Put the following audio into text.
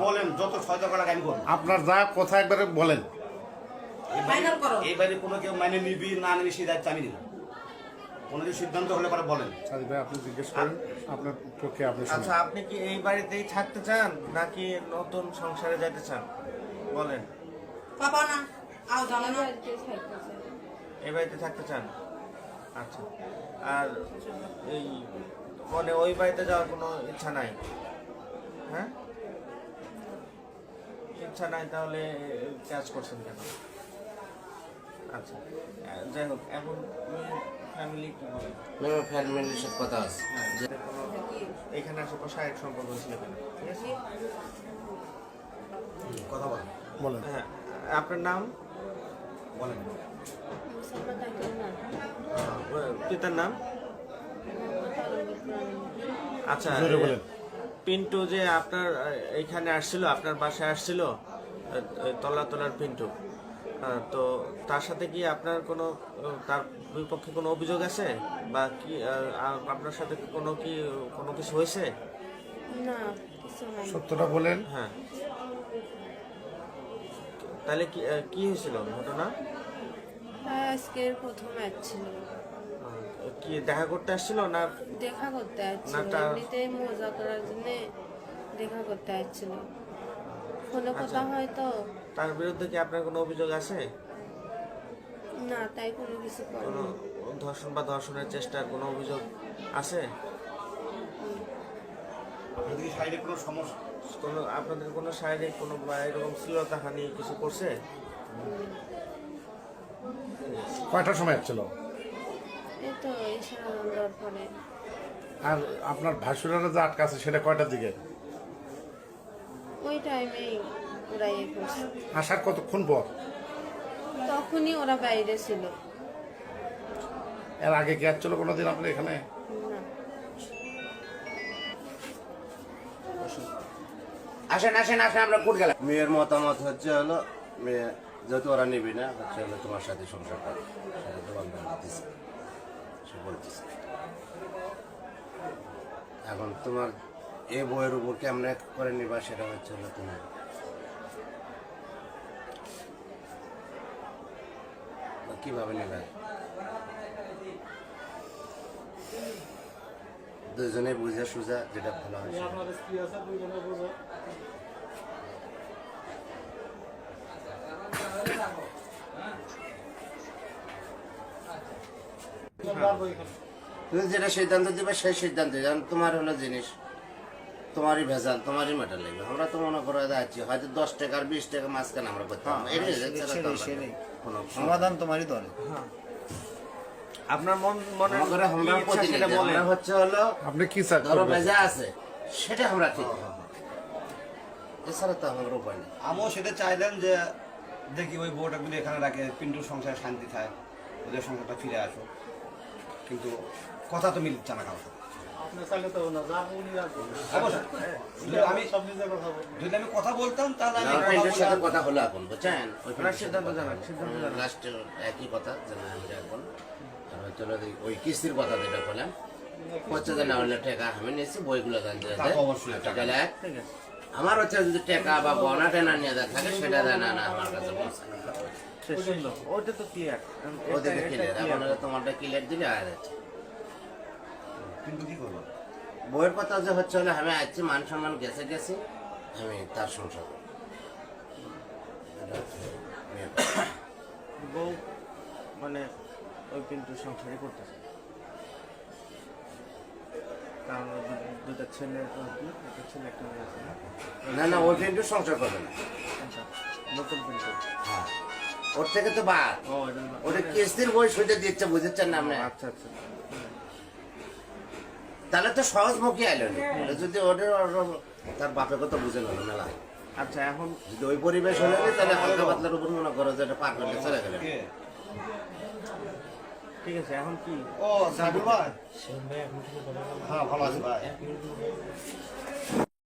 বলেন যত 6 টাকা লাগে আমি করব। আপনার যা কথা একবারে বলেন। এই বাড়ি কোনো কেউ মানে নিবি না নিবি সেই দায়িত্ব আমি নিলাম। কোনো কিছু সিদ্ধান্ত হলে পরে বলেন। সাদিক ভাই আপনি জিজ্ঞেস করেন আপনার পক্ষে আপনি শুনুন। আচ্ছা, আপনি কি এই বাড়িতেই থাকতে চান নাকি নতুন সংসারে যেতে চান বলেন? পাপা না আও জানা না এই বাড়িতে থাকতে চান? আচ্ছা, আর এই মানে ওই বাড়িতে যাওয়ার কোনো ইচ্ছা নাই? হ্যাঁ, ইচ্ছা নাই, তাহলে কাজ করছেন কেন? আচ্ছা, যাই হোক, এখন ফ্যামিলি কি বলে? ফ্যামিলির সাথে কথা আছে যে কোনো এখানে আশেপাশে শারীরিক সম্পর্ক ছিল কেন? ঠিক আছে, কথা বলেন। বলেন। হ্যাঁ, আপনার নাম বলেন। পিতার নাম? আচ্ছা, জোরে বলেন। পিন্টু যে আপনার এইখানে আসছিল, আপনার বাসায় আসছিল, তলার পিন্টু, তো তার সাথে কি আপনার কোনো তার বিপক্ষে কোনো অভিযোগ আছে বা কি আপনার সাথে কোনো কিছু হয়েছে? না, কিছু হয়নি। সত্যটা বলেন। হ্যাঁ, তাহলে কি হয়েছিল ঘটনা? আজকের প্রথম ম্যাচ ছিল। কি দেখা করতে আসছিল না? দেখা করতে আসছিল, না, তার- এমনিতেই মজা করার জন্য দেখা করতে আসছিল। ফোনে কথা হয় তো। তার বিরুদ্ধে কি আপনার কোনো অভিযোগ আছে? না, তাই কোনো কিছু কোনো করেনি। ধর্ষণ বা ধর্ষণের চেষ্টার কোনো অভিযোগ আছে? আপনাদের কি শারীরিক কোনো সমস্যা? কোনো আপনাদের কোনো শারীরিক কোনো বা এরকম শ্লীলতাহানি কিছু করছে? কয়টার সময় ছিল? এই তো ইশারা দেওয়ার পরে। আর আপনার ভাসুরারা যে আটকা আছে সেটা কয়টার দিকে? ওই টাইমেই ওরা ইয়ে করছে। আসার কতক্ষণ পর? তখনই ওরা বাইরে ছিল। এর আগে কি আসছিল কোনোদিন আপনি এখানে? না, আসেন আসেন আসেন আমরা কোর্ট গেলাম। মেয়ের মতামত হচ্ছে হলো মেয়ে যেহেতু ওরা নিবি না হচ্ছে হলো তোমার সাথে সংসার করে সেটা তো বন্ধ দিচ্ছে, সে বলতেছে। এখন তোমার এই বইয়ের উপর কেমনে করে নিবা সেটা হচ্ছে হলো তুমি কিভাবে নেবে, দুজনে বুঝে সুঝা যেটা ভালো হয় সেটা। তুমি যেটা সিদ্ধান্ত দিবে সেই সিদ্ধান্ত, যেমন তোমার হলো জিনিস তোমারই ভেজাল, তোমারই মেটার লাগবে। আমরা তো মনে করে যাচ্ছি হয়তো 10 টাকা আর 20 টাকা মাঝখানে আমরা করতাম, কোনো সমাধান তোমারই দলে। আপনার মনে করে আমরা কি ইচ্ছা সেটা প্রতিনিধি, বলেন। আমরা হচ্ছে হলো আপনি কি চান? ধরো ভেজা আছে সেটা আমরা ঠিক, এছাড়া তো আমার উপায় নেই। আমিও সেটা চাইলাম যে দেখি ওই বউটা যদি এখানে রাখে পিন্টুর সংসারে শান্তি থাকে, ওদের সংসারটা ফিরে আসো, কিন্তু কথা তো মিলছে না কারো সাথে। যদি আমি কথা বলতাম তাহলে আমি কথা ফ্রেন্ডের সাথে বললাম। কথা হলো এখন বুঝছেন, ওই আপনার সিদ্ধান্ত জানান, সিদ্ধান্ত জানান। লাস্টের একই কথা জানা আমি এখন চলো ওই কিস্তির কথা যেটা বললাম হচ্ছে যে না হলে টাকা আমি নিয়েছি বইগুলো জানতে তা তো অবশ্যই টাকা। গেলে ঠিক আছে, আমার হচ্ছে যদি টাকা বা বনা টেনা নিয়ে দেওয়া থাকে সেটা দেয় না, না আমার কাছে পৌঁছায় না। শেষ হলো। ওটা তো ক্লিয়ার। ওদেরকে ক্লিয়ার, এখন হলো তোমারটা ক্লিয়ার দিলে আর যাচ্ছে। কিন্তু কি করবো? বইয়ের কথা যে হচ্ছে হলে আমি আসছি মান সম্মান গেছে গেছি, আমি তার সংসার করবো। এটা হচ্ছে মেয়ের কথা। বউ মানে ওই কিন্তু সংসারই করতেছে, কারণ ওর দুটা ছেলে তো কি, একটা ছেলে একটা মেয়ে আছে না? না না ওই কিন্তু সংসার করবে না। আচ্ছা, নতুন কিন্তু। হ্যাঁ ওর থেকে তো বাদ, ও এটা ওটা কিস্তির বই সুদে দিচ্ছে বুঝেছেন না আপনি? আচ্ছা আচ্ছা, তাহলে তো সহজমুখী আইলো না। ওটা যদি ওদের তার বাপে কত বুঝে গেল মেলা, আচ্ছা। এখন যদি ওই পরিবেশ হলে না, তাহলে হালকা পাতলার উপর মনে করো যে এটা পার করলে চলে গেলে। কে? ঠিক আছে, এখন কি? ও সাইবুল ভাই, হ্যাঁ ভালো আছে ভাই।